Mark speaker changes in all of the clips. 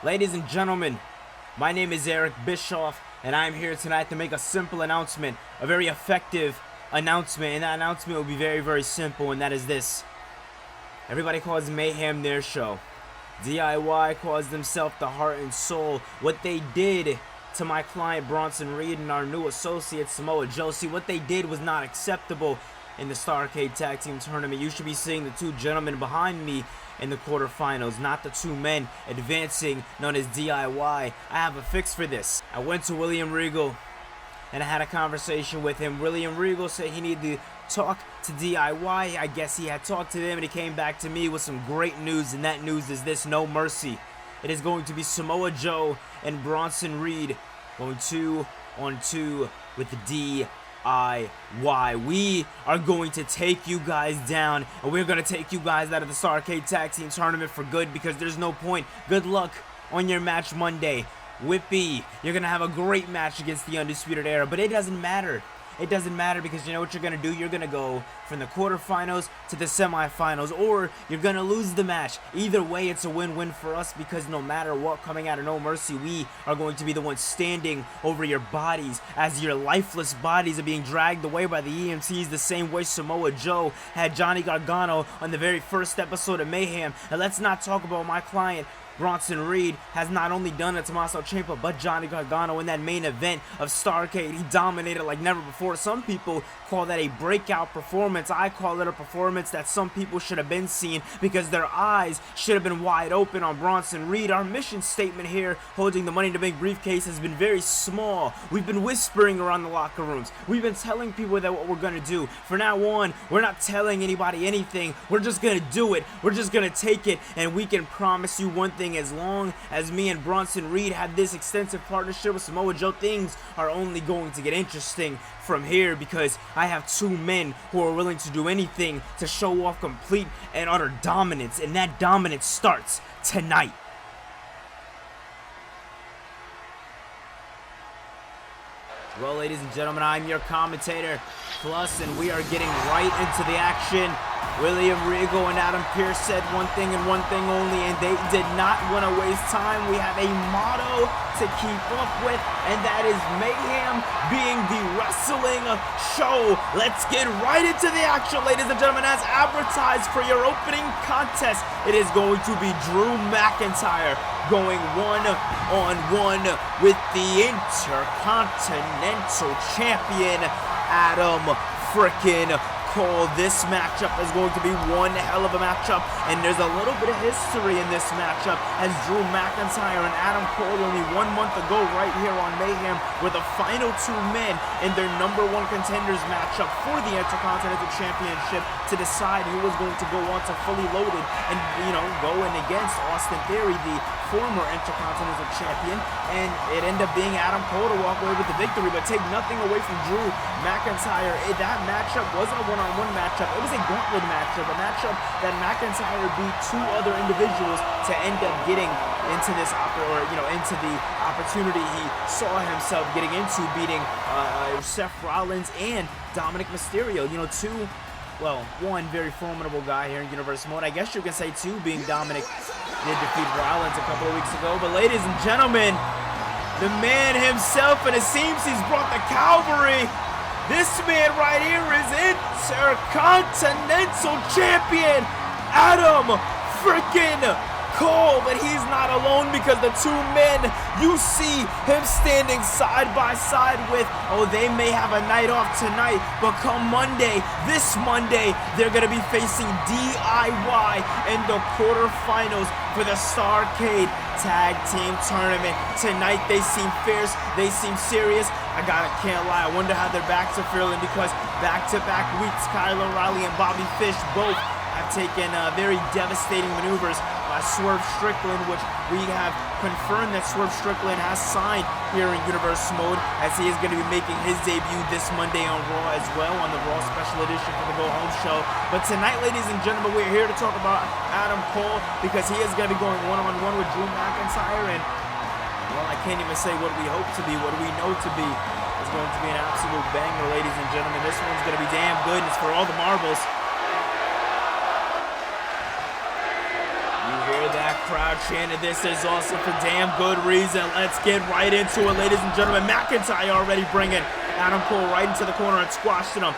Speaker 1: Ladies and gentlemen, my name is Eric Bischoff, and I'm here tonight to make a simple announcement, a very effective announcement, and that announcement will be very, very simple, and that is this. Everybody calls Mayhem their show. DIY calls themselves the heart and soul. What they did to my client Bronson Reed and our new associate Samoa Joe, see, what they did was not acceptable in the Starrcade Tag Team Tournament. You should be seeing the two gentlemen behind me in the quarterfinals, not the two men advancing known as DIY. I have a fix for this. I went to William Regal and I had a conversation with him. William Regal said he needed to talk to DIY. I guess he had talked to them and he came back to me with some great news, and that news is this: no mercy. It is going to be Samoa Joe and Bronson Reed going 2-on-2 with the DIY. We are going to take you guys down, and we're going to take you guys out of the Starrcade Tag Team Tournament for good, because there's no point. Good luck on your match Monday. Whippy, you're going to have a great match against the Undisputed Era, but it doesn't matter. It doesn't matter, because you know what you're going to do? You're going to go from the quarterfinals to the semifinals, or you're going to lose the match. Either way, it's a win-win for us, because no matter what, coming out of No Mercy, we are going to be the ones standing over your bodies as your lifeless bodies are being dragged away by the EMTs, the same way Samoa Joe had Johnny Gargano on the very first episode of Mayhem. And let's not talk about my client Bronson Reed has not only done it to Tommaso Ciampa, but Johnny Gargano in that main event of Starrcade. He dominated like never before. Some people call that a breakout performance. I call it a performance that some people should have been seeing, because their eyes should have been wide open on Bronson Reed. Our mission statement here, holding the Money in the Bank briefcase, has been very small. We've been whispering around the locker rooms. We've been telling people that what we're going to do. From now on, we're not telling anybody anything. We're just going to do it. We're just going to take it, and we can promise you one thing: as long as me and Bronson Reed have this extensive partnership with Samoa Joe, things are only going to get interesting from here, because I have two men who are willing to do anything to show off complete and utter dominance, and that dominance starts tonight. Well, ladies and gentlemen, I'm your commentator, Plus, and we are getting right into the action. William Regal and Adam Pearce said one thing and one thing only, and they did not want to waste time. We have a motto to keep up with, and that is Mayhem being the wrestling show. Let's get right into the action, ladies and gentlemen. As advertised for your opening contest, it is going to be Drew McIntyre going one-on-one with the Intercontinental Champion, Adam frickin' Cole. This matchup is going to be one hell of a matchup, and there's a little bit of history in this matchup, as Drew McIntyre and Adam Cole only 1 month ago right here on Mayhem were the final two men in their #1 contenders matchup for the Intercontinental Championship to decide who was going to go on to Fully Loaded and, you know, going against Austin Theory, the former Intercontinental Champion, and it ended up being Adam Cole to walk away with the victory. But take nothing away from Drew McIntyre, that matchup wasn't a one-on-one matchup. It was a gauntlet matchup, a matchup that McIntyre beat two other individuals to end up getting into this into the opportunity he saw himself getting into, beating Seth Rollins and Dominic Mysterio. You know, one very formidable guy here in Universe Mode. I guess you can say two, being Dominic did defeat Rollins a couple of weeks ago. But ladies and gentlemen, the man himself, and it seems he's brought the cavalry. This man right here is Intercontinental Champion Adam frickin' Cole, but he's not alone, because the two men you see him standing side by side with, they may have a night off tonight, but come Monday, this Monday, they're going to be facing DIY in the quarterfinals for the Starrcade Tag Team Tournament. Tonight they seem fierce, they seem serious. Can't lie, I wonder how their backs are feeling, because back-to-back weeks, Kyle O'Reilly and Bobby Fish both have taken very devastating maneuvers by Swerve Strickland, which we have confirmed that Swerve Strickland has signed here in Universe Mode, as he is going to be making his debut this Monday on Raw as well, on the Raw Special Edition for the Go Home Show. But tonight, ladies and gentlemen, we're here to talk about Adam Cole, because he is going to be going one-on-one with Drew McIntyre, and, well, I can't even say what we hope to be, what we know to be. It's going to be an absolute banger, ladies and gentlemen. This one's going to be damn good, and it's for all the marbles. You hear that crowd chanted, "This is awesome," for damn good reason. Let's get right into it, ladies and gentlemen. McIntyre already bringing Adam Cole right into the corner and squashing him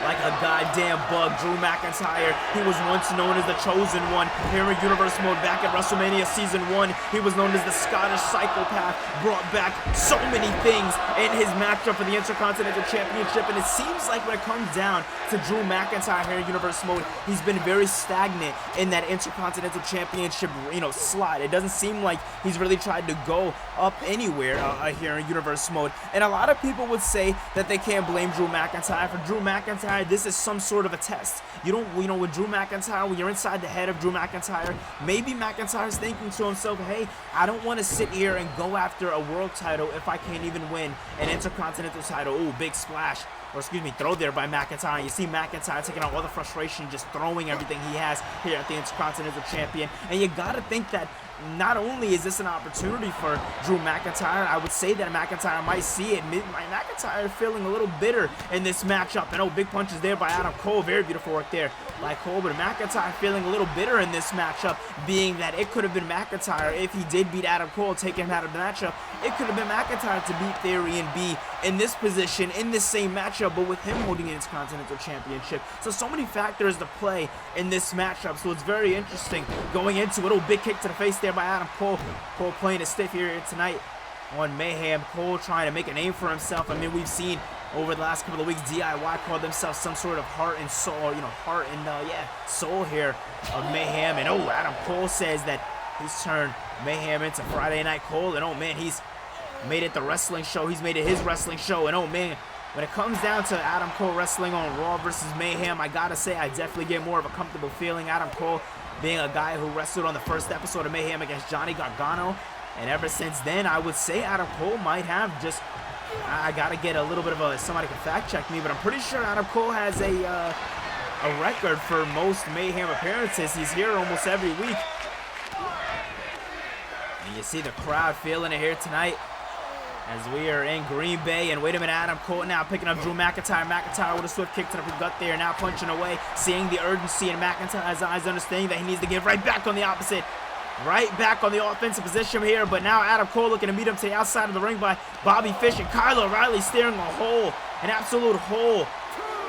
Speaker 1: like a goddamn bug. Drew McIntyre, he was once known as the Chosen One here in Universe Mode back at WrestleMania Season 1. He was known as the Scottish Psychopath, brought back so many things in his matchup for the Intercontinental Championship, and it seems like when it comes down to Drew McIntyre here in Universe Mode, he's been very stagnant in that Intercontinental Championship, slot. It doesn't seem like he's really tried to go up anywhere here in Universe Mode, and a lot of people would say that they can't blame Drew McIntyre. For Drew McIntyre, this is some sort of a test. With Drew McIntyre, when you're inside the head of Drew McIntyre, maybe McIntyre's thinking to himself, hey, I don't want to sit here and go after a world title if I can't even win an Intercontinental title. Ooh, big splash. Or excuse me, throw there by McIntyre. You see McIntyre taking out all the frustration, just throwing everything he has here at the Intercontinental Champion. And you gotta think that not only is this an opportunity for Drew McIntyre, I would say that McIntyre might see it. McIntyre feeling a little bitter in this matchup. And big punches there by Adam Cole. Very beautiful work there by Cole. But McIntyre feeling a little bitter in this matchup, being that it could have been McIntyre if he did beat Adam Cole, take him out of the matchup. It could have been McIntyre to beat Theory and be in this position, in this same matchup, but with him holding his Continental Championship. So many factors to play in this matchup, so it's very interesting going into it. Oh, big kick to the face there by Adam Cole. Cole playing it stiff here tonight on Mayhem. Cole trying to make a name for himself. I mean, we've seen over the last couple of weeks, DIY called themselves some sort of heart and soul, soul here of Mayhem. And Adam Cole says that he's turned Mayhem into Friday Night Cole, and man, he's made it the wrestling show. He's made it his wrestling show, and man, when it comes down to Adam Cole wrestling on Raw versus Mayhem, I gotta say I definitely get more of a comfortable feeling. Adam Cole being a guy who wrestled on the first episode of Mayhem against Johnny Gargano, and ever since then, I would say Adam Cole might have just, I gotta get a little bit of somebody can fact check me, but I'm pretty sure Adam Cole has a record for most Mayhem appearances. He's here almost every week. And you see the crowd feeling it here tonight as we are in Green Bay. And wait a minute, Adam Cole now picking up Drew McIntyre. McIntyre with a swift kick to the gut there, now punching away, seeing the urgency in McIntyre's eyes, understanding that he needs to get right back on the opposite, right back on the offensive position here. But now Adam Cole looking to meet him to the outside of the ring by Bobby Fish, and Kyle O'Reilly staring a hole, an absolute hole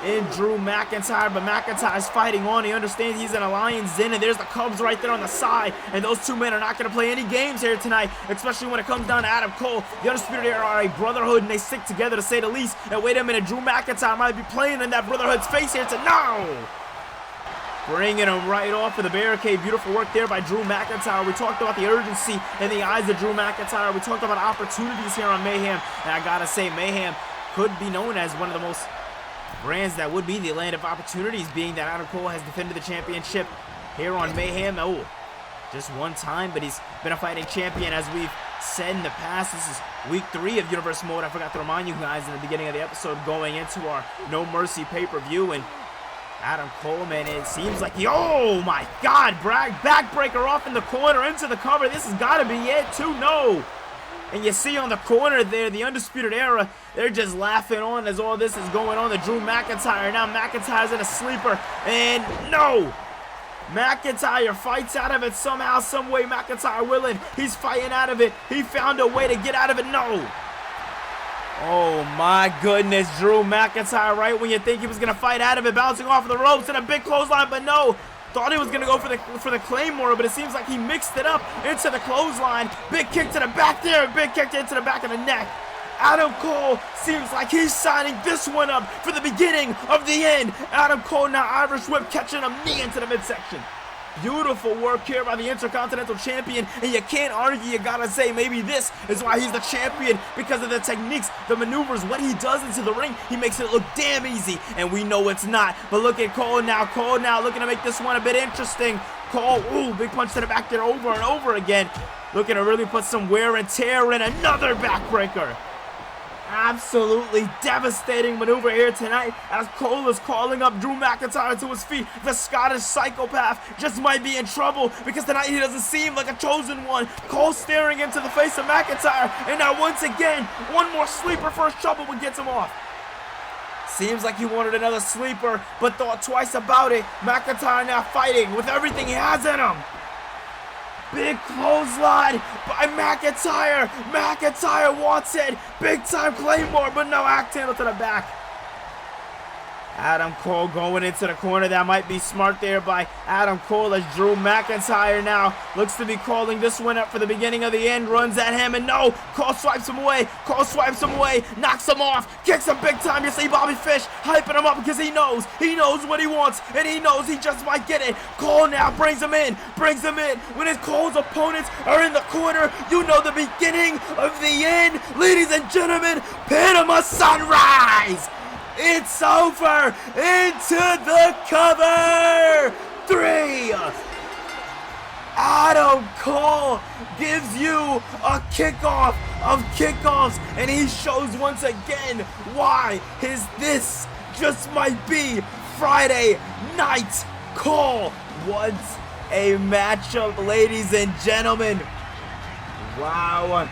Speaker 1: in Drew McIntyre. But McIntyre's fighting on. He understands he's in a lion's den, and there's the Cubs right there on the side, and those two men are not going to play any games here tonight, especially when it comes down to Adam Cole. The Undisputed Era are a brotherhood, and they stick together to say the least. And wait a minute, Drew McIntyre might be playing in that brotherhood's face here tonight. No! Bringing him right off of the barricade. Beautiful work there by Drew McIntyre. We talked about the urgency in the eyes of Drew McIntyre. We talked about opportunities here on Mayhem, and I gotta say, Mayhem could be known as one of the most brands that would be the land of opportunities, being that Adam Cole has defended the championship here on Mayhem. Just one time, but he's been a fighting champion, as we've said in the past. This is week 3 of Universe Mode. I forgot to remind you guys in the beginning of the episode, going into our No Mercy pay-per-view. And Adam Cole, man, it seems like oh my God, backbreaker off in the corner into the cover. This has got to be it, 2-0. And you see on the corner there, the Undisputed Era, they're just laughing on as all this is going on to Drew McIntyre. Now McIntyre's in a sleeper, and no! McIntyre fights out of it somehow, some way. McIntyre willing. He's fighting out of it. He found a way to get out of it. No! Oh my goodness, Drew McIntyre, right when you think he was going to fight out of it, bouncing off of the ropes and a big clothesline, but no! Thought he was going to go for the Claymore, but it seems like he mixed it up into the clothesline. Big kick to the back there, big kick into the back of the neck. Adam Cole seems like he's signing this one up for the beginning of the end. Adam Cole now Irish whip, catching a knee into the midsection. Beautiful work here by the Intercontinental Champion, and you can't argue. You gotta say maybe this is why he's the champion, because of the techniques, the maneuvers, what he does into the ring. He makes it look damn easy, and we know it's not. But look at Cole now looking to make this one a bit interesting. Cole, ooh, big punch to the back there over and over again, looking to really put some wear and tear in. Another backbreaker. Absolutely devastating maneuver here tonight as Cole is calling up Drew McIntyre to his feet. The Scottish Psychopath just might be in trouble, because tonight he doesn't seem like a chosen one. Cole staring into the face of McIntyre, and now once again, one more sleeper for his trouble but gets him off. Seems like he wanted another sleeper, but thought twice about it. McIntyre now fighting with everything he has in him. Big clothesline by McIntyre. McIntyre wants it. Big time Claymore, but no, axe handle to the back. Adam Cole going into the corner. That might be smart there by Adam Cole, as Drew McIntyre now looks to be calling this one up for the beginning of the end. Runs at him, and no, Cole swipes him away. Cole swipes him away, knocks him off, kicks him big time. You see Bobby Fish hyping him up because he knows what he wants, and he knows he just might get it. Cole now brings him in. When his Cole's opponents are in the corner, you know the beginning of the end. Ladies and gentlemen, Panama Sunrise. It's over! Into the cover! 3! Adam Cole gives you a kickoff of kickoffs, and he shows once again why this just might be Friday Night Cole. What a matchup, ladies and gentlemen. Wow.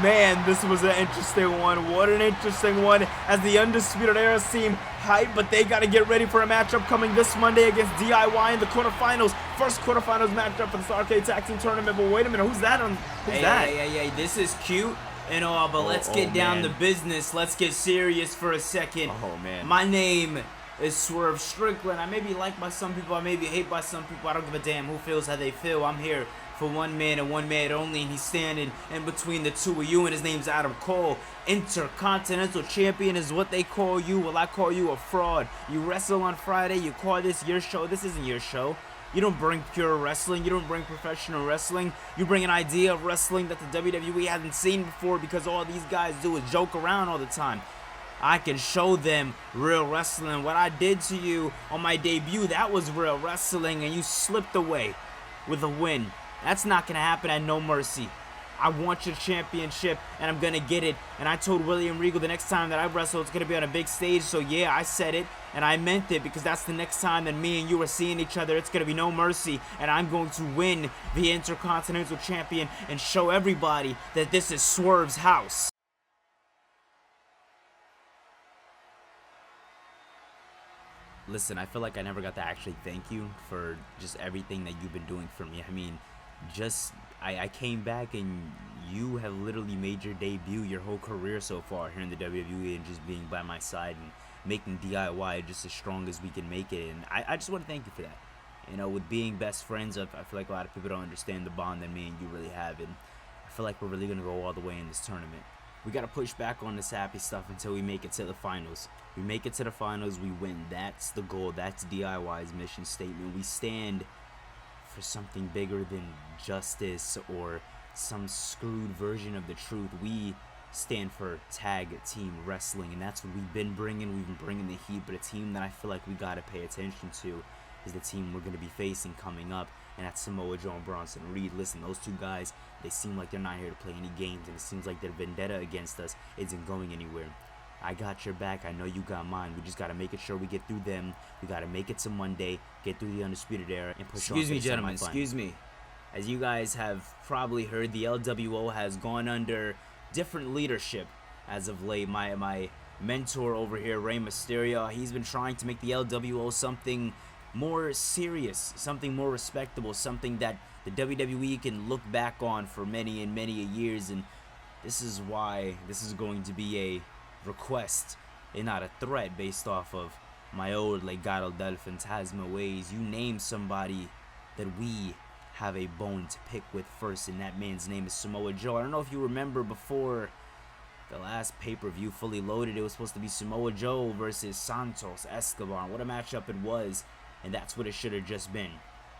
Speaker 1: Man, this was an interesting one. What an interesting one, as the Undisputed Era seem hyped, but they got to get ready for a matchup coming this Monday against DIY in the quarterfinals. First quarterfinals matchup for the Arcade Tag Team Tournament. But wait a minute, who's that?
Speaker 2: Hey, this is cute and all, but let's get down to business. Let's get serious for a second.
Speaker 1: Oh, man.
Speaker 2: My name is Swerve Strickland. I may be liked by some people, I may be hated by some people. I don't give a damn who feels how they feel. I'm here for one man and one man only, and he's standing in between the two of you, and his name's Adam Cole. Intercontinental Champion is what they call you. Well, I call you a fraud. You wrestle on Friday, you call this your show. This isn't your show. You don't bring pure wrestling. You don't bring professional wrestling. You bring an idea of wrestling that the WWE hasn't seen before, because all these guys do is joke around all the time. I can show them real wrestling. What I did to you on my debut, that was real wrestling, and you slipped away with a win. That's not going to happen at No Mercy. I want your championship, and I'm going to get it. And I told William Regal the next time that I wrestle, it's going to be on a big stage. So, yeah, I said it, and I meant it, because that's the next time that me and you are seeing each other. It's going to be No Mercy, and I'm going to win the Intercontinental Champion and show everybody that this is Swerve's house. Listen, I feel like I never got to actually thank you for just everything that you've been doing for me. I mean, I came back, and you have literally made your debut, your whole career so far here in the WWE, and just being by my side and making DIY just as strong as we can make it. And I just want to thank you for that. You know, with being best friends, I feel like a lot of people don't understand the bond that me and you really have, and I feel like we're really going to go all the way in this tournament. We got to push back on this happy stuff until we make it to the finals. We make it to the finals, we win. That's the goal. That's DIY's mission statement. We stand for something bigger than justice or some screwed version of the truth. We stand for tag team wrestling, and that's what we've been bringing. We've been bringing the heat, but a team that I feel like we got to pay attention to is the team we're going to be facing coming up, and that's Samoa Joe and Bronson Reed. Listen, those two guys, they seem like they're not here to play any games, and it seems like their vendetta against us isn't going anywhere. I got your back. I know you got mine. We just got to make sure we get through them. We got to make it to Monday, get through the Undisputed Era, and push on.
Speaker 1: Excuse me, gentlemen. Excuse me. As you guys have probably heard, the LWO has gone under different leadership as of late. My mentor over here, Rey Mysterio, he's been trying to make the LWO something more serious, something more respectable, something that the WWE can look back on for many and many years. And this is why this is going to be a request and not a threat, based off of my old Legado del Fantasma ways. You name somebody that we have a bone to pick with first, and that man's name is Samoa Joe. I don't know if you remember, before the last pay-per-view Fully Loaded, it was supposed to be Samoa Joe versus Santos Escobar. What a matchup it was, and that's what it should have just been.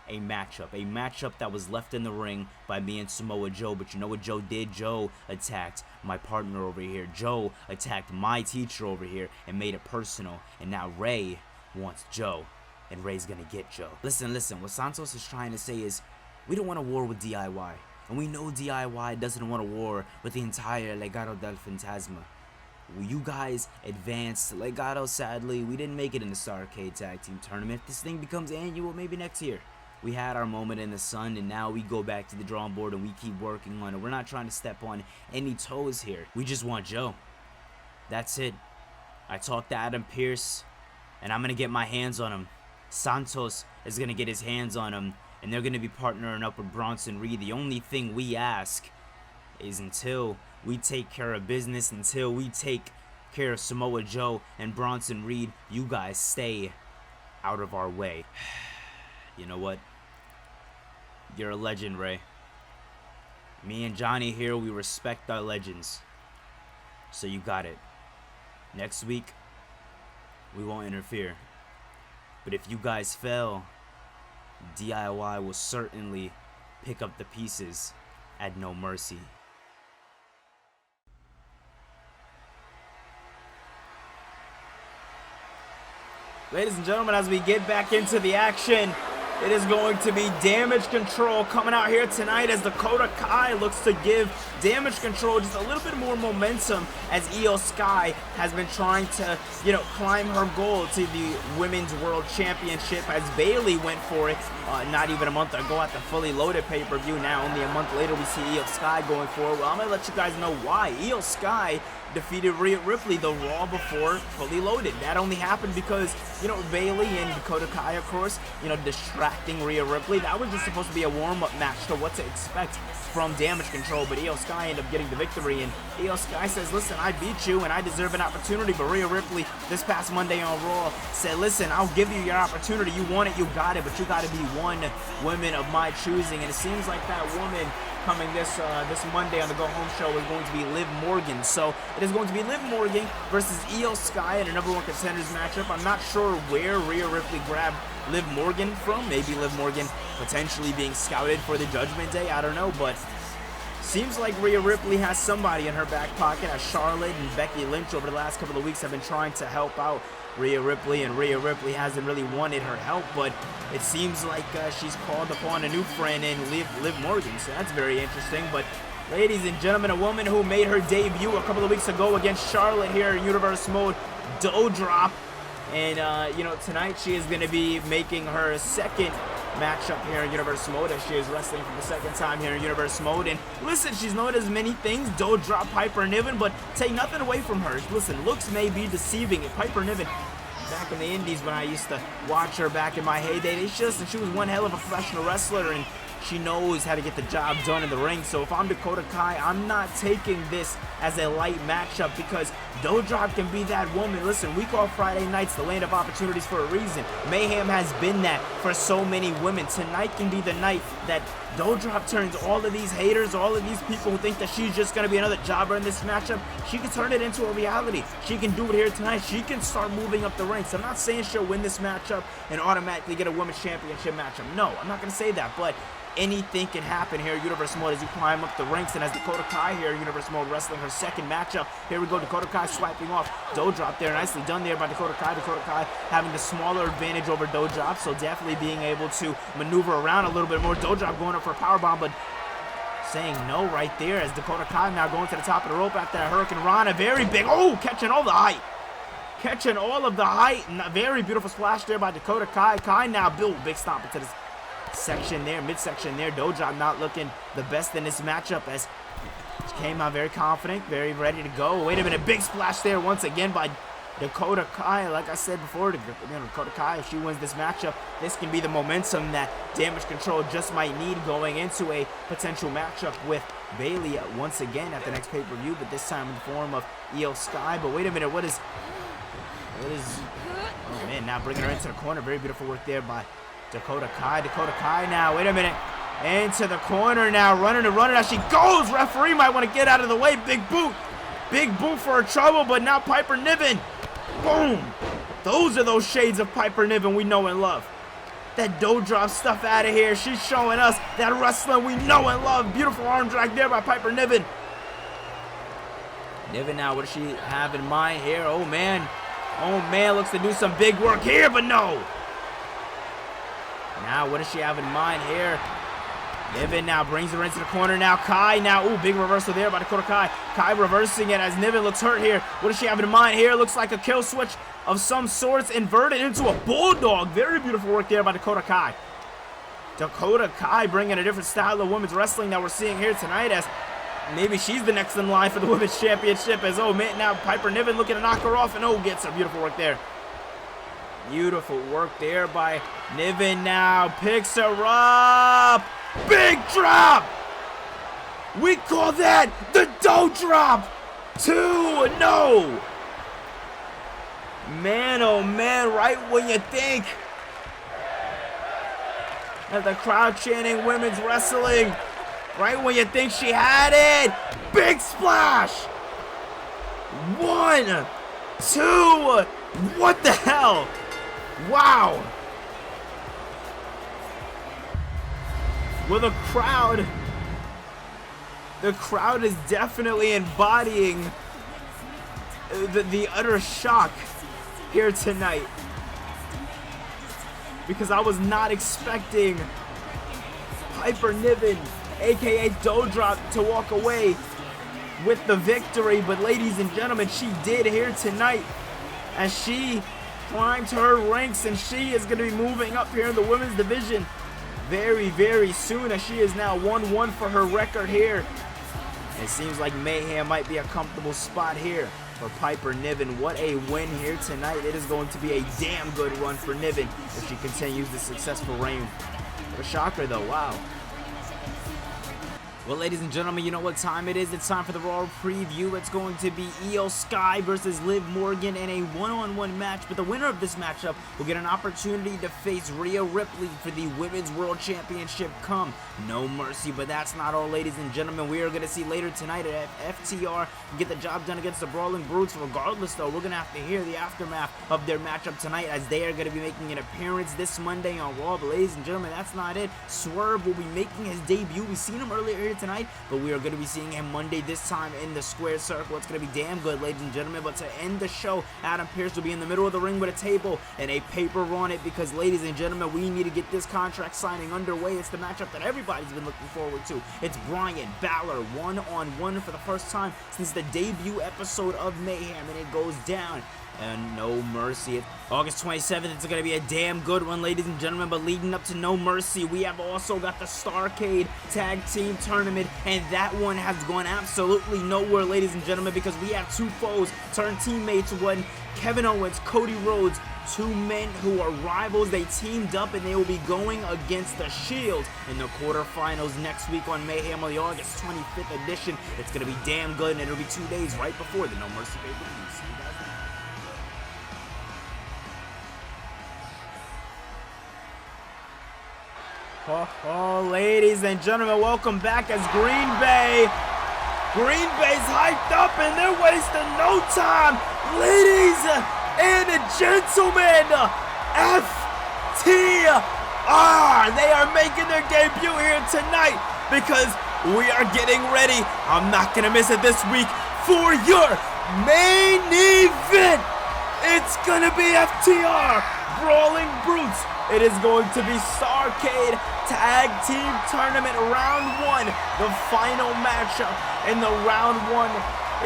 Speaker 1: A matchup that was left in the ring by me and Samoa Joe. But you know what Joe did? Joe attacked my partner over here. Joe attacked my teacher over here and made it personal. And now Rey wants Joe, and Rey's gonna get Joe. Listen, what Santos is trying to say is, we don't want a war with DIY, and we know DIY doesn't want a war with the entire Legado del Fantasma. You guys advanced. Legado, sadly, we didn't make it in the Starrcade Tag Team Tournament. If this thing becomes annual, maybe next year. We had our moment in the sun, and now we go back to the drawing board and we keep working on it. We're not trying to step on any toes here. We just want Joe. That's it. I talked to Adam Pearce, and I'm going to get my hands on him
Speaker 2: Santos is going to get his hands on him, and they're going to be partnering up with Bronson Reed. The only thing we ask is until we take care of business, until we take care of Samoa Joe and Bronson Reed, you guys stay out of our way. You know what? You're a legend, Ray. Me and Johnny here, we respect our legends. So you got it. Next week, we won't interfere. But if you guys fail, DIY will certainly pick up the pieces at no mercy.
Speaker 1: Ladies and gentlemen, as we get back into the action, it is going to be Damage Control coming out here tonight as Dakota Kai looks to give Damage Control just a little bit more momentum as Io Sky has been trying to, climb her goal to the Women's World Championship as Bayley went for it not even a month ago at the Fully Loaded pay-per-view. Now, only a month later, we see Io Sky going for it. Well, I'm going to let you guys know why. Io Sky defeated Rhea Ripley the Raw before Fully Loaded. That only happened because, Bayley and Dakota Kai, of course, distracting Rhea Ripley. That was just supposed to be a warm-up match to what to expect from Damage Control, but Io Sky ended up getting the victory, and Io Sky says, listen, I beat you, and I deserve an opportunity, but Rhea Ripley, this past Monday on Raw, said, listen, I'll give you your opportunity. You want it, you got it, but you got to be one woman of my choosing, and it seems like that woman coming this Monday on the Go Home show is going to be Liv Morgan. So it is going to be Liv Morgan versus Io Sky in a number 1 contenders matchup. I'm not sure where Rhea Ripley grabbed Liv Morgan from. Maybe Liv Morgan potentially being scouted for the Judgment Day. I don't know, but seems like Rhea Ripley has somebody in her back pocket, as Charlotte and Becky Lynch over the last couple of weeks have been trying to help out Rhea Ripley, and Rhea Ripley hasn't really wanted her help, but it seems like she's called upon a new friend in Liv Morgan, so that's very interesting. But ladies and gentlemen, a woman who made her debut a couple of weeks ago against Charlotte here in Universe Mode, Doudrop, and tonight she is going to be making her second matchup here in Universe Mode as she is wrestling for the second time here in Universe Mode. And listen, she's known as many things, Doudrop, Piper Niven, but take nothing away from her. Listen, looks may be deceiving. Piper Niven, back in the Indies when I used to watch her back in my heyday, she was one hell of a professional wrestler, and she knows how to get the job done in the ring. So if I'm Dakota Kai, I'm not taking this as a light matchup because Doudrop can be that woman. Listen, we call Friday nights the land of opportunities for a reason. Mayhem has been that for so many women. Tonight can be the night that Doudrop turns all of these haters, all of these people who think that she's just going to be another jobber in this matchup. She can turn it into a reality. She can do it here tonight. She can start moving up the ranks. I'm not saying she'll win this matchup and automatically get a women's championship matchup. No, I'm not going to say that, but anything can happen here in Universe Mode as you climb up the ranks. And as Dakota Kai here in Universe Mode wrestling her second matchup. Here we go, Dakota Kai swiping off Doudrop there. Nicely done there by Dakota Kai. Dakota Kai having the smaller advantage over Doudrop, so definitely being able to maneuver around a little bit more. Doudrop going up for a powerbomb, but saying no right there as Dakota Kai now going to the top of the rope after that Hurricane Rana. Very big, catching all the height. Catching all of the height. Very beautiful splash there by Dakota Kai. Kai now built big stomp into this section there, midsection there. Doudrop not looking the best in this matchup as she came out very confident, very ready to go. Wait a minute, big splash there once again by Dakota Kai. Like I said before, Dakota Kai, if she wins this matchup, this can be the momentum that Damage Control just might need going into a potential matchup with Bayley once again at the next pay-per-view, but this time in the form of Io Sky. But wait a minute, what is oh man, now bringing her into the corner. Very beautiful work there by Dakota Kai. Dakota Kai now, wait a minute, into the corner now, running as she goes. Referee might want to get out of the way. Big boot for her trouble, but now Piper Niven, boom. Those are those shades of Piper Niven we know and love. That Doudrop stuff out of here. She's showing us that wrestling we know and love. Beautiful arm drag there by Piper Niven. Niven now, what does she have in mind here? Oh man, looks to do some big work here, but no. Now, what does she have in mind here? Niven now brings her into the corner now. Kai now, big reversal there by Dakota Kai. Kai reversing it as Niven looks hurt here. What does she have in mind here? Looks like a kill switch of some sorts, inverted into a bulldog. Very beautiful work there by Dakota Kai. Dakota Kai bringing a different style of women's wrestling that we're seeing here tonight as maybe she's the next in line for the women's championship as, now Piper Niven looking to knock her off and gets her beautiful work there. Beautiful work there by Niven now. Picks her up. Big drop. We call that the dough drop. 2, no. Man, oh man, right when you think that the crowd chanting women's wrestling, right when you think she had it, big splash. 1, 2, what the hell? Wow. Well, the crowd is definitely embodying the utter shock here tonight, because I was not expecting Piper Niven, aka Doudrop, to walk away with the victory, but ladies and gentlemen, she did here tonight as she climbed her ranks, and she is going to be moving up here in the women's division very, very soon, as she is now 1-1 for her record here. It seems like Mayhem might be a comfortable spot here for Piper Niven. What a win here tonight. It is going to be a damn good run for Niven if she continues the successful reign. What a shocker though, wow. Well, ladies and gentlemen, you know what time it is. It's time for the Raw preview. It's going to be Io Sky versus Liv Morgan in a one-on-one match. But the winner of this matchup will get an opportunity to face Rhea Ripley for the Women's World Championship come No Mercy. But that's not all, ladies and gentlemen. We are going to see later tonight at FTR get the job done against the Brawling Brutes. Regardless, though, we're going to have to hear the aftermath of their matchup tonight, as they are going to be making an appearance this Monday on Raw. But ladies and gentlemen, that's not it. Swerve will be making his debut. We've seen him earlier here tonight, but we are going to be seeing him Monday, this time in the square circle. It's going to be damn good, ladies and gentlemen. But to end the show, Adam Pearce will be in the middle of the ring with a table and a paper on it, because ladies and gentlemen, we need to get this contract signing underway. It's the matchup that everybody's been looking forward to. It's Bryan Balor one-on-one for the first time since the debut episode of Mayhem, and it goes down and No Mercy. August 27th, it's going to be a damn good one, ladies and gentlemen. But leading up to No Mercy, we have also got the Starrcade Tag Team Tournament, and that one has gone absolutely nowhere, ladies and gentlemen, because we have two foes turned teammates. One, Kevin Owens, Cody Rhodes, two men who are rivals. They teamed up, and they will be going against the Shield in the quarterfinals next week on Mayhem on the August 25th edition. It's going to be damn good, and it'll be 2 days right before the No Mercy pay-per-view. See you guys then. Oh, ladies and gentlemen, welcome back as Green Bay's hyped up and they're wasting no time. Ladies and gentlemen, FTR, they are making their debut here tonight because we are getting ready. I'm not going to miss it this week for your main event. It's going to be FTR, Brawling Brutes. It is going to be Starrcade Tag Team Tournament Round 1, the final matchup in the Round 1.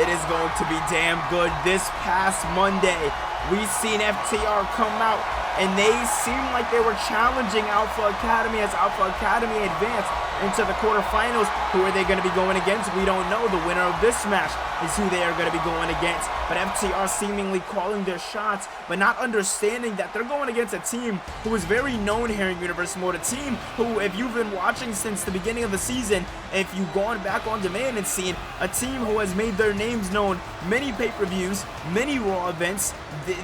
Speaker 1: It is going to be damn good. This past Monday, we've seen FTR come out, and they seemed like they were challenging Alpha Academy as Alpha Academy advanced into the quarterfinals. Who are they going to be going against? We don't know. The winner of this match is who they are going to be going against. But FTR seemingly calling their shots, but not understanding that they're going against a team who is very known here in Universe Mode. A team who, if you've been watching since the beginning of the season, if you've gone back on demand and seen, a team who has made their names known, many pay-per-views, many Raw events.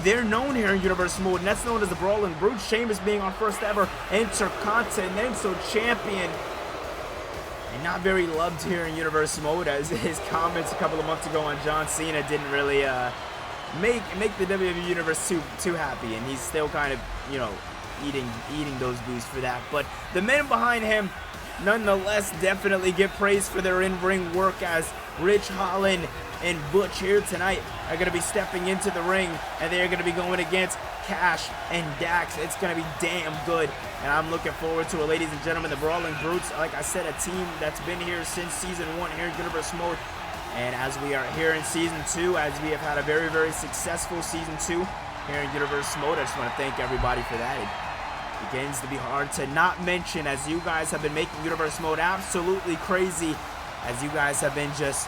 Speaker 1: They're known here in Universe Mode, and that's known as the Brawling Brutes. Sheamus being our first ever Intercontinental Champion. And not very loved here in Universe Mode, as his comments a couple of months ago on John Cena didn't really make the WWE Universe too happy, and he's still kind of, you know, eating those boos for that. But the men behind him, nonetheless, definitely get praise for their in-ring work, as Rich Holland and Butch here tonight are going to be stepping into the ring, and they're going to be going against Cash and Dax. It's going to be damn good, and I'm looking forward to it, ladies and gentlemen. The Brawling Brutes, like I said, a team that's been here since Season 1 here in Universe Mode, and as we are here in Season 2, as we have had a very, very successful Season 2 here in Universe Mode, I just want to thank everybody for that. It begins to be hard to not mention, as you guys have been making Universe Mode absolutely crazy, as you guys have been just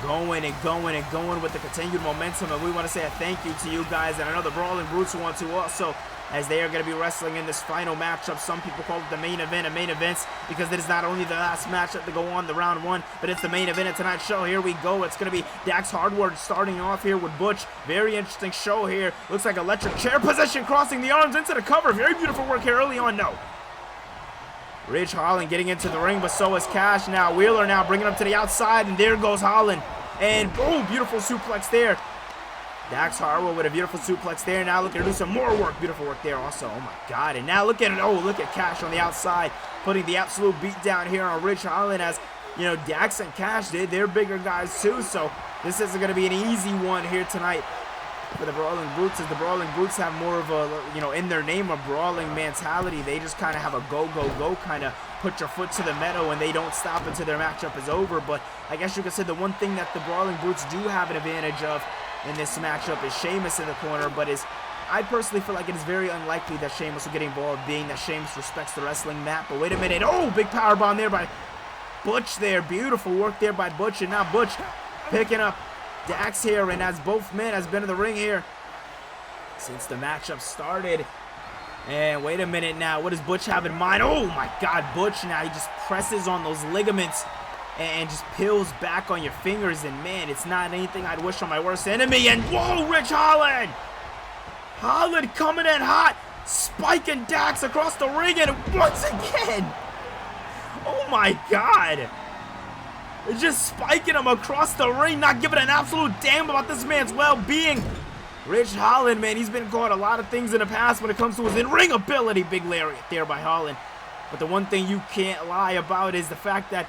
Speaker 1: going and going and going with the continued momentum, and we want to say a thank you to you guys, and I know the Brawling Brutes want to also, as they are going to be wrestling in this final matchup. Some people call it the main event of main events because it is not only the last matchup to go on the round one, but it's the main event of tonight's show. Here we go. It's going to be Dax Hardward starting off here with Butch. Very interesting show here. Looks like electric chair position, crossing the arms into the cover. Very beautiful work here early on. No. Ridge Holland getting into the ring, but so is Cash now. Wheeler now bringing him to the outside, and there goes Holland. And boom, beautiful suplex there. Dax Harwell with a beautiful suplex there. Now looking to do some more work. Beautiful work there also. Oh my God. And now look at it. Oh, look at Cash on the outside, putting the absolute beat down here on Ridge Holland. As you know, Dax and Cash, they're bigger guys too. So this isn't going to be an easy one here tonight for the Brawling Brutes, as the Brawling Brutes have more of a, you know, in their name, a brawling mentality. They just kind of have a go, go, go kind of put your foot to the metal, and they don't stop until their matchup is over. But I guess you could say the one thing that the Brawling Brutes do have an advantage of in this matchup is Sheamus in the corner, but I personally feel like it is very unlikely that Sheamus will get involved, being that Sheamus respects the wrestling map. But wait a minute. Oh, big power bomb there by Butch there. Beautiful work there by Butch, and now Butch picking up Dax here, and as both men has been in the ring here since the matchup started. And wait a minute now, what does Butch have in mind? Oh my God, Butch now, he just presses on those ligaments and just peels back on your fingers, and man, it's not anything I'd wish on my worst enemy. And whoa, Rich Holland! Holland coming in hot, spiking Dax across the ring, and once again, oh my God! Just spiking him across the ring, not giving an absolute damn about this man's well-being. Rich Holland, man, he's been called a lot of things in the past when it comes to his in-ring ability. Big lariat there by Holland. But the one thing you can't lie about is the fact that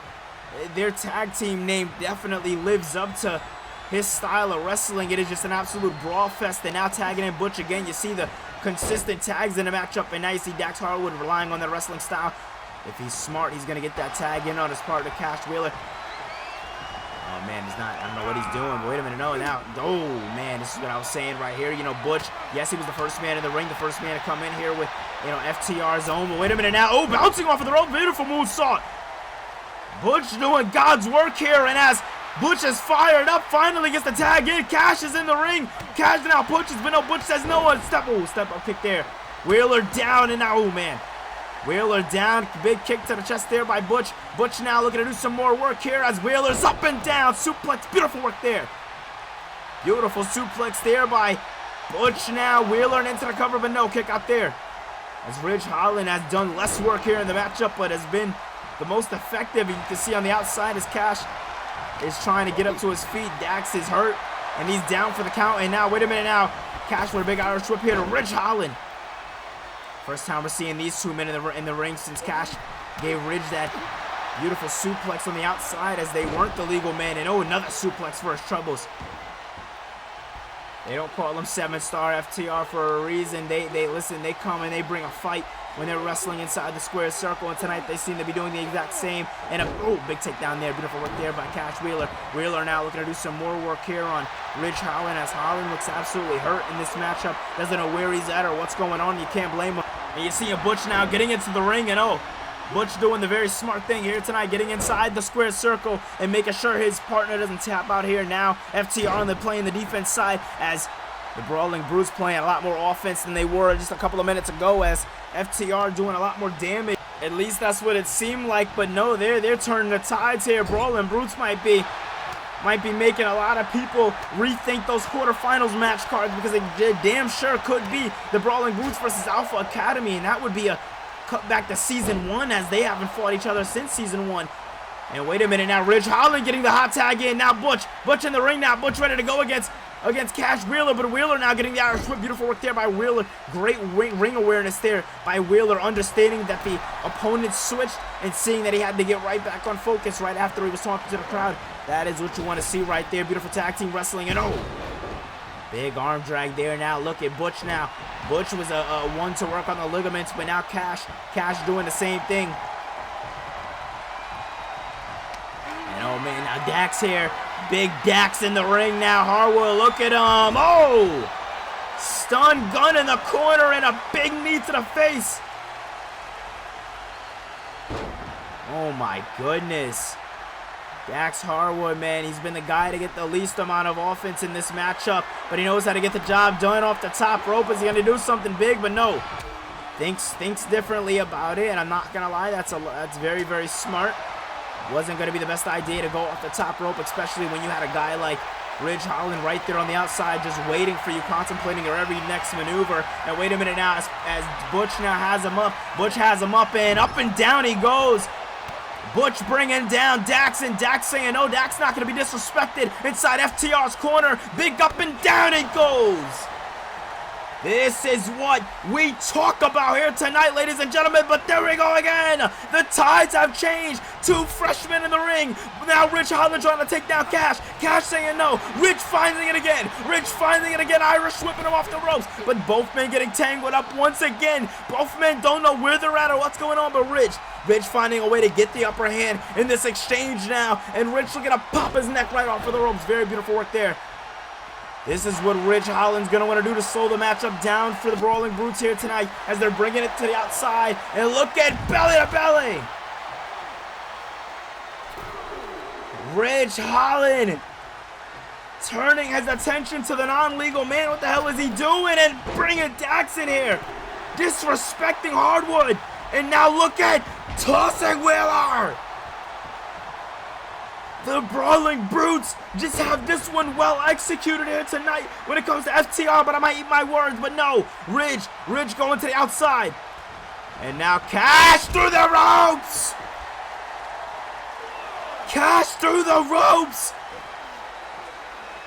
Speaker 1: their tag team name definitely lives up to his style of wrestling. It is just an absolute brawl fest. And now tagging in Butch again, you see the consistent tags in the matchup, and now you see Dax Harwood relying on that wrestling style. If he's smart, he's going to get that tag in on as part of the Cash Wheeler. Oh man, he's not, I don't know what he's doing. Wait a minute, no, now, oh man, this is what I was saying right here. You know, Butch, yes, he was the first man in the ring, the first man to come in here with, you know, FTR's own. But wait a minute now, oh, bouncing off of the rope, beautiful moonsault. Butch doing God's work here, and as Butch is fired up, finally gets the tag in. Cash is in the ring. Cash now pushes, but no, Butch says no one. Step up kick there. Wheeler down, and now, oh man. Wheeler down, big kick to the chest there by Butch. Butch now looking to do some more work here as Wheeler's up and down. Suplex, beautiful work there. Beautiful suplex there by Butch now. Wheeler into the cover, but no kick out there. As Ridge Holland has done less work here in the matchup, but has been the most effective. You can see on the outside as Cash is trying to get up to his feet. Dax is hurt, and he's down for the count. And now, wait a minute now. Cash with a big Irish whip here to Ridge Holland. First time we're seeing these two men in the ring since Cash gave Ridge that beautiful suplex on the outside as they weren't the legal men. And oh, another suplex for his troubles. They don't call them 7-star FTR for a reason. They listen, they come and they bring a fight when they're wrestling inside the square circle. And tonight they seem to be doing the exact same. And oh, big takedown there. Beautiful work there by Cash Wheeler. Wheeler now looking to do some more work here on Ridge Holland, as Holland looks absolutely hurt in this matchup. Doesn't know where he's at or what's going on. You can't blame him. And you see a Butch now getting into the ring, and oh, Butch doing the very smart thing here tonight, getting inside the square circle and making sure his partner doesn't tap out here. Now FTR on the playing the defense side, as the Brawling Brutes playing a lot more offense than they were just a couple of minutes ago, as FTR doing a lot more damage. At least that's what it seemed like, but no, they're turning the tides here. Brawling Brutes might be making a lot of people rethink those quarterfinals match cards, because they damn sure could be the Brawling Brutes versus Alpha Academy, and that would be a cut back to season 1, as they haven't fought each other since season 1. And wait a minute now, Ridge Holland getting the hot tag in. Now Butch in the ring now. Butch ready to go against Cash Wheeler, but Wheeler now getting the Irish whip. Beautiful work there by Wheeler. Great ring awareness there by Wheeler, understanding that the opponent switched and seeing that he had to get right back on focus right after he was talking to the crowd. That is what you want to see right there. Beautiful tag team wrestling, and oh, big arm drag there. Now look at Butch now. Butch was a one to work on the ligaments, but now Cash doing the same thing. And oh man, now Dax here. Big Dax in the ring now. Harwood, look at him. Oh! Stun gun in the corner and a big knee to the face. Oh my goodness. Dax Harwood, man, he's been the guy to get the least amount of offense in this matchup, but he knows how to get the job done off the top rope. Is he going to do something big? But no. Thinks differently about it, and I'm not going to lie, that's very, very smart. Wasn't going to be the best idea to go off the top rope, especially when you had a guy like Ridge Holland right there on the outside just waiting for you, contemplating your every next maneuver. And wait a minute now, as Butch now has him up. Butch has him up and down he goes. Butch bringing down Dax, and Dax saying, no, Dax not going to be disrespected inside FTR's corner. Big up and down it goes. This is what we talk about here tonight, ladies and gentlemen, but there we go again. The tides have changed. Two freshmen in the ring. Now Ridge Holland trying to take down Cash. Cash saying no. Ridge finding it again. Ridge finding it again. Irish whipping him off the ropes, but both men getting tangled up once again. Both men don't know where they're at or what's going on, but Ridge finding a way to get the upper hand in this exchange now, and Ridge looking to pop his neck right off of the ropes. Very beautiful work there. This is what Ridge Holland's going to want to do to slow the matchup down for the Brawling Brutes here tonight as they're bringing it to the outside. And look at belly to belly. Ridge Holland turning his attention to the non-legal man. What the hell is he doing? And bringing Dax in here. Disrespecting Hardwood. And now look at tossing Wheeler. The Brawling Brutes just have this one well executed here tonight when it comes to FTR, but I might eat my words, but no. Ridge going to the outside. And now Cash through the ropes. Cash through the ropes.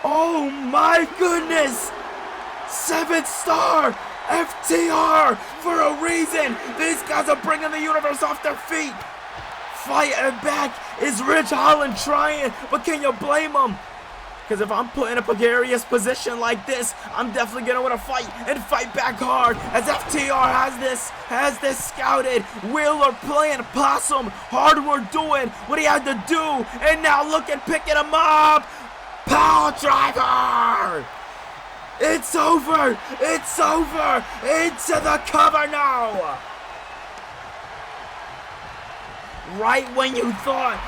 Speaker 1: Oh my goodness. 7-star FTR for a reason. These guys are bringing the universe off their feet. Fighting back is Ridge Holland trying, but can you blame him? Because if I'm put in a precarious position like this, I'm definitely going to want to fight and fight back hard as FTR has this scouted. Wheeler playing possum. Hardwood doing what he had to do. And now look at picking him up. Power driver. It's over. It's over. Into the cover now. Right when you thought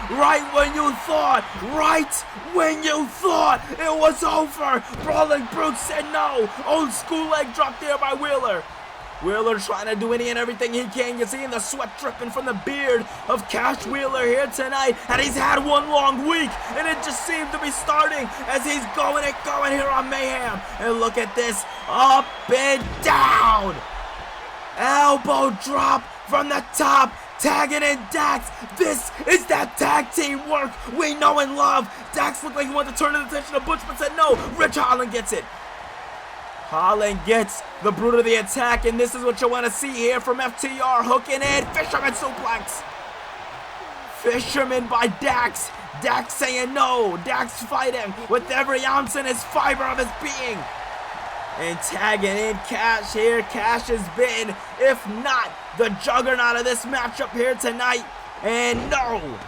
Speaker 1: it was over, Brawling Brutes said no. Old school leg drop there by Wheeler. Wheeler trying to do any and everything he can. You're seeing the sweat dripping from the beard of Cash Wheeler here tonight, and he's had one long week, and it just seemed to be starting as he's going here on Mayhem. And look at this, up and down. Elbow drop from the top. Tagging in Dax. This is that tag team work we know and love. Dax looked like he wanted to turn his attention to Butch, but said no. Ridge Holland gets it. Holland gets the Brute of the attack, and this is what you want to see here from FTR. Hooking in. Fisherman suplex. Fisherman by Dax. Dax saying no. Dax fighting with every ounce in his fiber of his being. And tagging in Cash here. Cash has been, if not the juggernaut of this matchup here tonight. And no.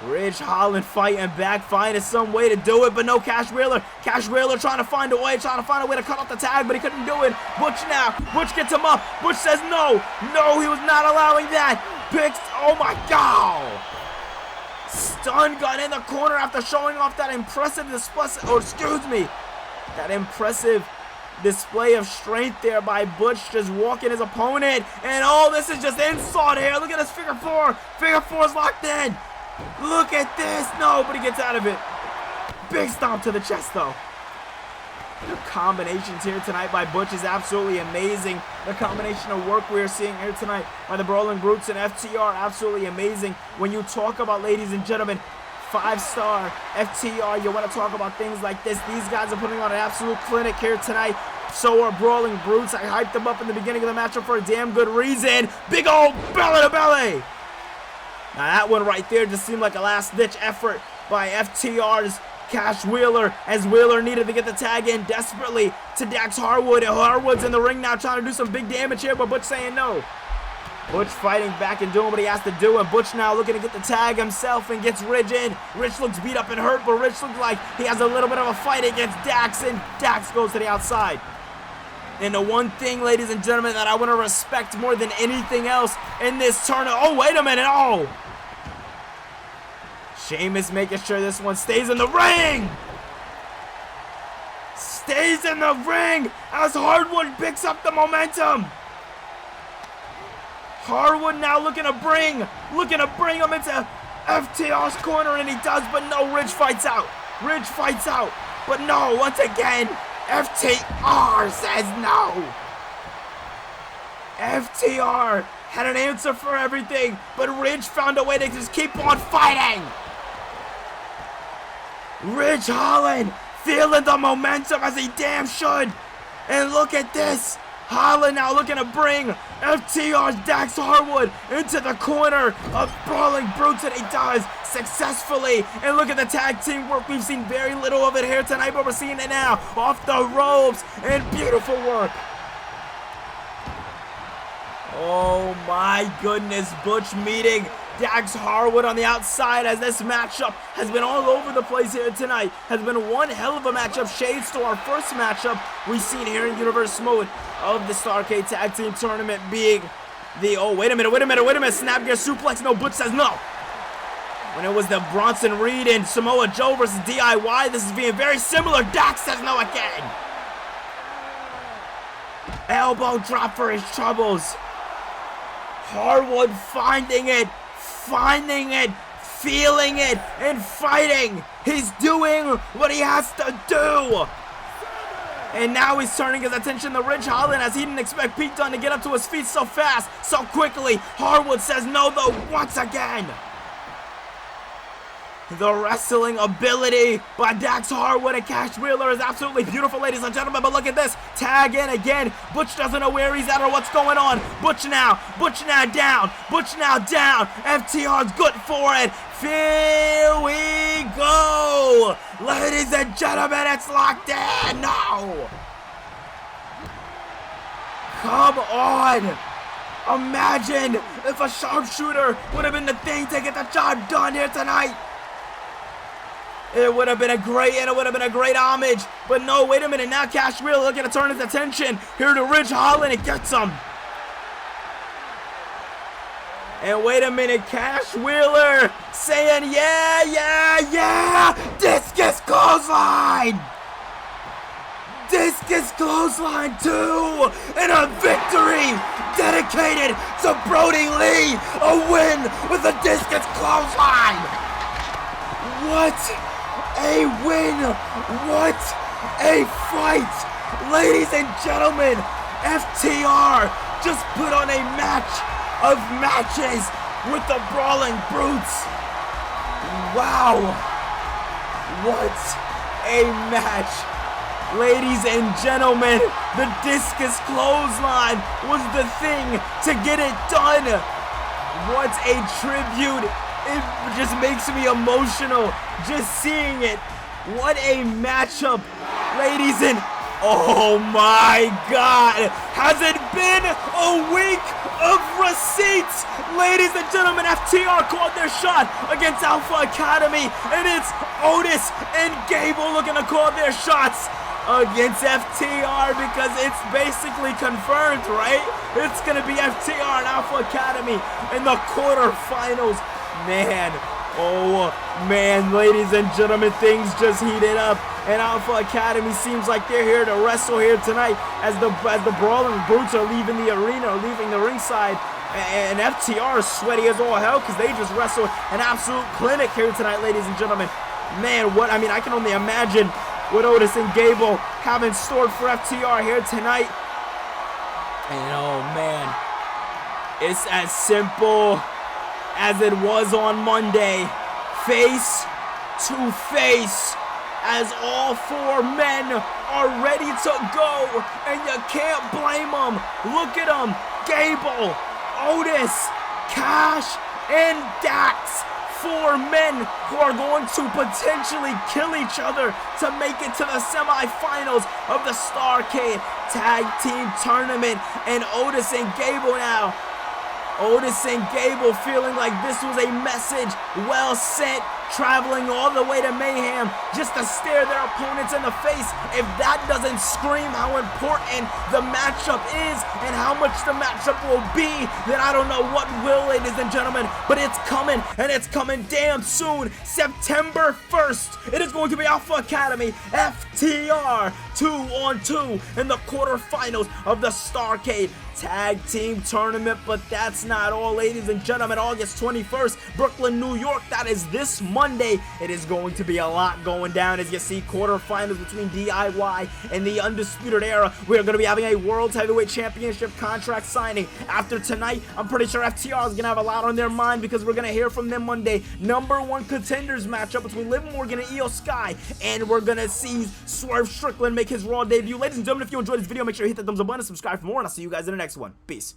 Speaker 1: Ridge Holland fighting back, finding some way to do it, but no Cash Wheeler. Cash Wheeler trying to find a way to cut off the tag, but he couldn't do it. Butch now. Butch gets him up. Butch says no. No, he was not allowing that. Picks, oh my God. Stun gun in the corner after showing off that impressive display, that impressive display of strength there by Butch, just walking his opponent. And oh, this is just insult here. Look at this figure four. Figure four is locked in. Look at this. Nobody gets out of it. Big stomp to the chest, though. The combinations here tonight by Butch is absolutely amazing. The combination of work we're seeing here tonight by the Brawling Brutes and FTR, absolutely amazing. When you talk about, ladies and gentlemen, 5-star FTR, you want to talk about things like this. These guys are putting on an absolute clinic here tonight. So are Brawling Brutes. I hyped them up in the beginning of the matchup for a damn good reason. Big old belly to belly. Now that one right there just seemed like a last-ditch effort by FTR's Cash Wheeler, as Wheeler needed to get the tag in desperately to Dax Harwood. And Harwood's in the ring now trying to do some big damage here, but Butch saying no. Butch fighting back and doing what he has to do, and Butch now looking to get the tag himself and gets Ridge in. Ridge looks beat up and hurt, but Ridge looks like he has a little bit of a fight against Dax, and Dax goes to the outside. And the one thing, ladies and gentlemen, that I want to respect more than anything else in this tournament. Oh, wait a minute. Oh. Sheamus making sure this one stays in the ring. Stays in the ring as Hardwood picks up the momentum. Hardwood now looking to bring him into FTR's corner, and he does, but no, Ridge fights out. But no, once again, FTR says no. FTR had an answer for everything, but Ridge found a way to just keep on fighting. Ridge Holland feeling the momentum as he damn should. And look at this. Holland now looking to bring FTR's Dax Harwood into the corner of Brawling Brutes, and he does successfully. And look at the tag team work. We've seen very little of it here tonight, but we're seeing it now off the ropes, and beautiful work. Oh my goodness, Butch meeting Dax Harwood on the outside, as this matchup has been all over the place here tonight. Has been one hell of a matchup. Shades to our first matchup we've seen here in Universe Mode of the Starrcade Tag Team Tournament, being the, oh, wait a minute, snap gear suplex. No, Butch says no. When it was the Bronson Reed and Samoa Joe versus DIY, this is being very similar. Dax says no again. Elbow drop for his troubles. Harwood finding it, feeling it, and fighting. He's doing what he has to do. And now he's turning his attention to Ridge Holland, as he didn't expect Pete Dunne to get up to his feet so fast, so quickly. Harwood says no, though, once again. The wrestling ability by Dax Harwood and Cash Wheeler is absolutely beautiful, ladies and gentlemen. But look at this. Tag in again. Butch doesn't know where he's at or what's going on. Butch now down. FTR's good for it. Here we go. Ladies and gentlemen, it's locked in. No. Come on. Imagine if a sharpshooter would have been the thing to get the job done here tonight. It would have been a great homage. But no, wait a minute. Now Cash Wheeler looking to turn his attention here to Ridge Holland, and gets him. And wait a minute, Cash Wheeler saying, yeah. Discus clothesline. Discus clothesline 2. And a victory dedicated to Brody Lee. A win with a discus clothesline. What a win! What a fight! Ladies and gentlemen, FTR just put on a match of matches with the Brawling Brutes. Wow! What a match! Ladies and gentlemen, the discus clothesline was the thing to get it done. What a tribute. It just makes me emotional just seeing it. What a matchup, ladies and... Oh my God! Has it been a week of receipts? Ladies and gentlemen, FTR called their shot against Alpha Academy, and it's Otis and Gable looking to call their shots against FTR, because it's basically confirmed, right? It's gonna be FTR and Alpha Academy in the quarterfinals. Man, oh man, ladies and gentlemen, things just heated up, and Alpha Academy seems like they're here to wrestle here tonight, as the Brawling Brutes are leaving the arena, or leaving the ringside, and FTR is sweaty as all hell, because they just wrestled an absolute clinic here tonight, ladies and gentlemen. Man, I can only imagine what Otis and Gable have in store for FTR here tonight. And oh man, it's as simple as it was on Monday. Face to face, as all four men are ready to go, and you can't blame them. Look at them. Gable, Otis, Cash, and Dax. Four men who are going to potentially kill each other to make it to the semifinals of the Starrcade Tag Team Tournament. And Otis and Gable now Otis and Gable feeling like this was a message well sent, traveling all the way to Mayhem just to stare their opponents in the face. If that doesn't scream how important the matchup is and how much the matchup will be, then I don't know what will, ladies and gentlemen. But it's coming, and it's coming damn soon. September 1st, it is going to be Alpha Academy FTR 2-on-2 in the quarterfinals of the Starrcade Tag Team Tournament. But that's not all, ladies and gentlemen. August 21st, Brooklyn, New York. That is this Monday. It is going to be a lot going down, as you see, quarterfinals between DIY and the Undisputed Era. We are going to be having a World Heavyweight Championship contract signing. After tonight, I'm pretty sure FTR is going to have a lot on their mind, because we're going to hear from them Monday. #1 contenders matchup between Liv Morgan and Io Sky, and we're going to see Swerve Strickland make his Raw debut. Ladies and gentlemen, if you enjoyed this video, make sure you hit that thumbs up button and subscribe for more, and I'll see you guys in the next one. Peace.